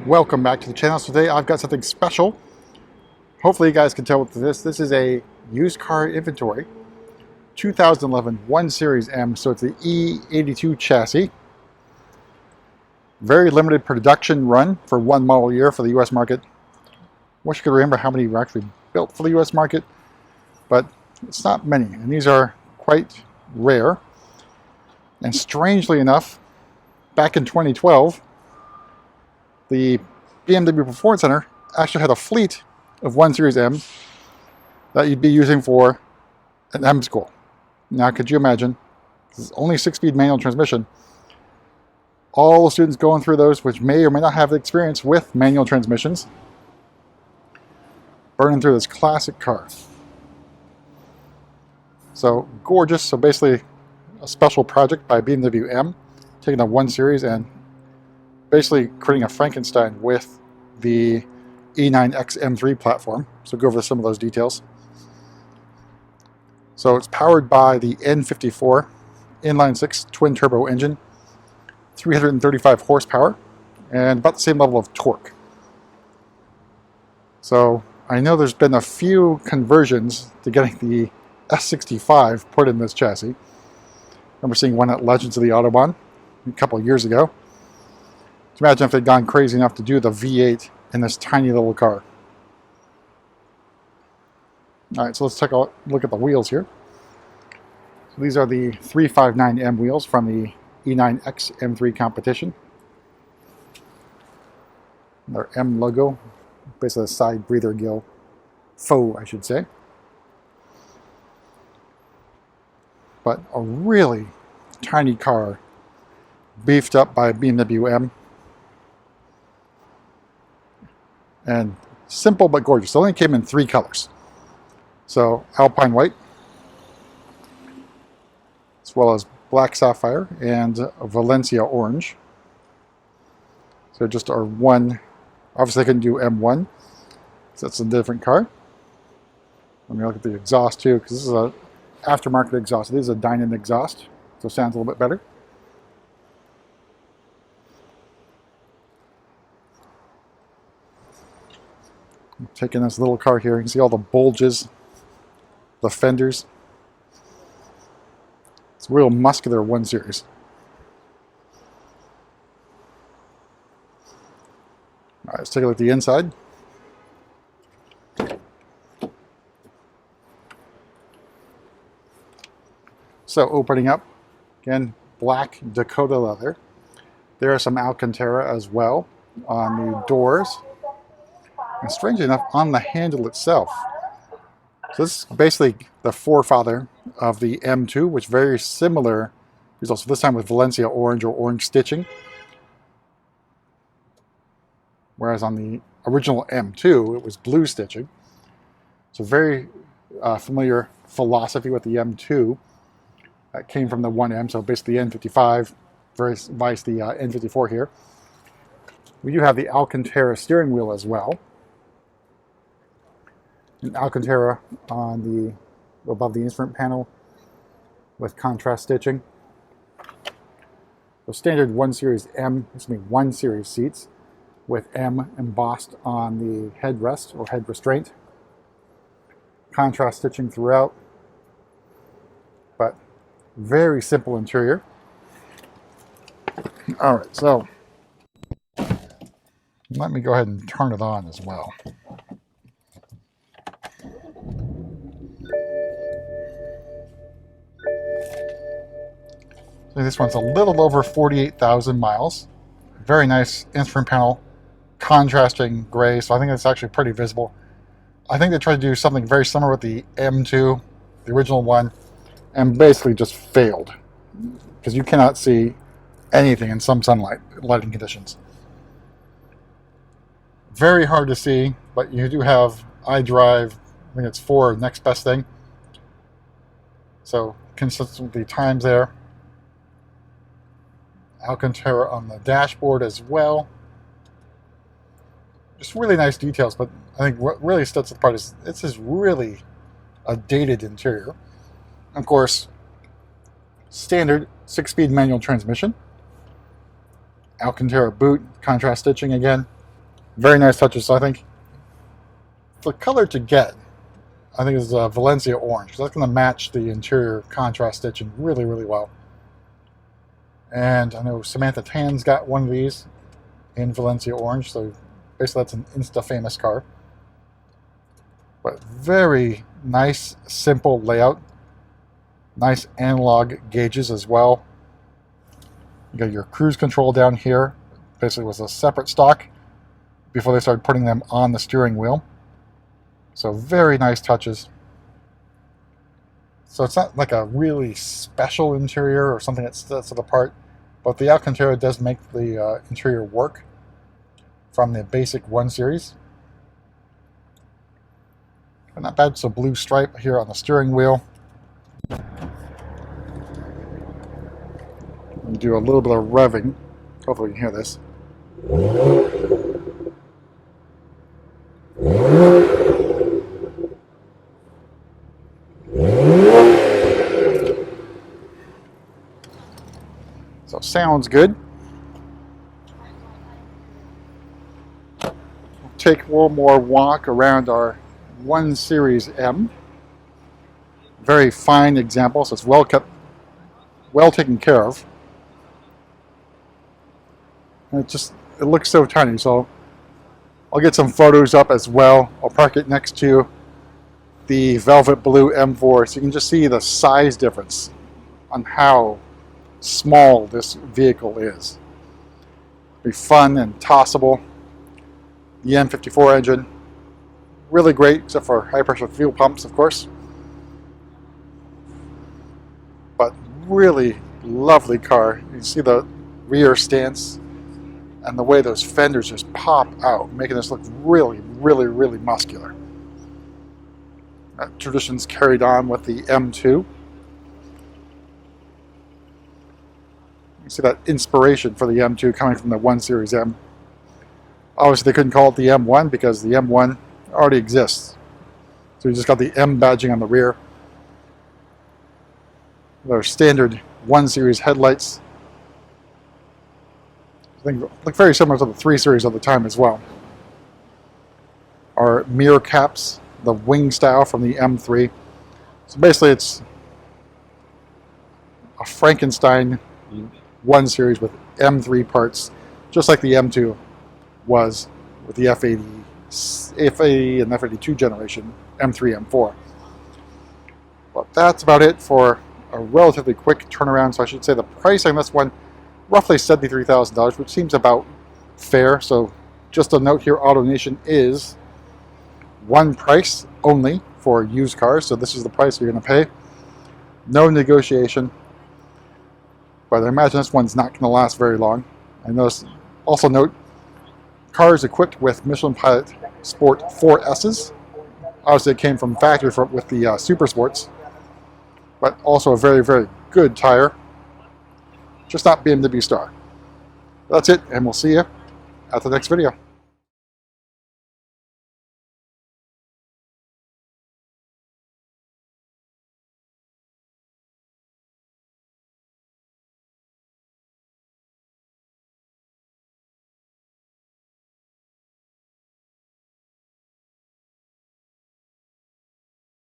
Welcome back to the channel. So today I've got something special. Hopefully you guys can tell what this is. This is a used car inventory 2011 1 Series M. So it's the E82 chassis. Very limited production run for one model year for the US market. Wish you could remember how many were actually built for the US market, but it's not many, and these are quite rare. And strangely enough, back in 2012, the BMW Performance Center actually had a fleet of 1 Series M that you'd be using for an M school. Now, could you imagine? This is only 6-speed manual transmission. All the students going through those, which may or may not have experience with manual transmissions, burning through this classic car. So gorgeous. So basically a special project by BMW M, taking a 1 Series and basically creating a Frankenstein with the E9X M3 platform. So go over some of those details. So it's powered by the N54 inline-6 twin turbo engine, 335 horsepower, and about the same level of torque. So I know there's been a few conversions to getting the S65 put in this chassis. I remember seeing one at Legends of the Autobahn a couple of years ago. Imagine if they'd gone crazy enough to do the V8 in this tiny little car. Alright, so let's take a look at the wheels here. So these are the 359M wheels from the E9X M3 competition. Their M logo, basically a side breather gill faux, I should say. But a really tiny car, beefed up by BMW M. And simple but gorgeous. It only came in 3 colors. So Alpine White, as well as black Sapphire and Valencia Orange. So just our one. Obviously I couldn't do M1, so that's a different car. Let me look at the exhaust too, because this is a aftermarket exhaust. This is a Dynan exhaust, so it sounds a little bit better. Taking this little car here, you can see all the bulges, the fenders. It's a real muscular 1 Series. All right, let's take a look at the inside. So opening up, again, black Dakota leather. There are some Alcantara as well on the doors. And strangely enough, on the handle itself. So this is basically the forefather of the M2, which very similar results. This time with Valencia Orange or orange stitching. Whereas on the original M2, it was blue stitching. So very familiar philosophy with the M2 that came from the 1M. So basically the N55, vice the N54 here. We do have the Alcantara steering wheel as well. An Alcantara on the above the instrument panel with contrast stitching. The standard 1 Series M, 1 Series seats with M embossed on the headrest or head restraint. Contrast stitching throughout, but very simple interior. All right, so let me go ahead and turn it on as well. So this one's a little over 48,000 miles. Very nice instrument panel, contrasting gray, so I think it's actually pretty visible. I think they tried to do something very similar with the M2, the original one, and basically just failed because you cannot see anything in some lighting conditions. Very hard to see, but you do have iDrive. I think it's 4, next best thing. So consistently times there. Alcantara on the dashboard as well. Just really nice details, but I think what really sets it apart is this is really a dated interior. Of course, standard 6-speed manual transmission. Alcantara boot, contrast stitching again. Very nice touches. So I think the color to get, I think, is Valencia Orange, because that's going to match the interior contrast stitching really, really well. And I know Samantha Tan's got one of these in Valencia Orange, so basically that's an Insta-famous car. But very nice, simple layout. Nice analog gauges as well. You got your cruise control down here. Basically was a separate stock before they started putting them on the steering wheel. So very nice touches. So it's not like a really special interior or something that sets it apart, but the Alcantara does make the interior work from the basic 1 Series. And not bad, it's a blue stripe here on the steering wheel. And do a little bit of revving. Hopefully you can hear this. So sounds good. Take one more walk around our 1 Series M. Very fine example, so it's well kept, well taken care of. And it looks so tiny, so I'll get some photos up as well. I'll park it next to the Velvet Blue M4 so you can just see the size difference on how small this vehicle is. It'll be fun and tossable. The M54 engine, really great except for high pressure fuel pumps, of course. But really lovely car. You can see the rear stance and the way those fenders just pop out, making this look really, really, really muscular. That tradition's carried on with the M2. You can see that inspiration for the M2 coming from the 1 Series M. Obviously they couldn't call it the M1 because the M1 already exists. So you just got the M badging on the rear. Their standard 1 Series headlights. I think look very similar to the 3 Series of the time as well. Our mirror caps, the wing style from the M3. So basically it's a Frankenstein 1 Series with M3 parts, just like the M2 was with the F80 and F82 generation, M3, M4. But that's about it for a relatively quick turnaround. So I should say the price on this one, roughly $73,000, which seems about fair. So just a note here, AutoNation is one price only for used cars. So this is the price you're going to pay. No negotiation. But I imagine this one's not going to last very long. I notice, also note, cars equipped with Michelin Pilot Sport 4S's. Obviously it came from factory with the Super Sports, but also a very, very good tire. Just not BMW Star. That's it, and we'll see you at the next video.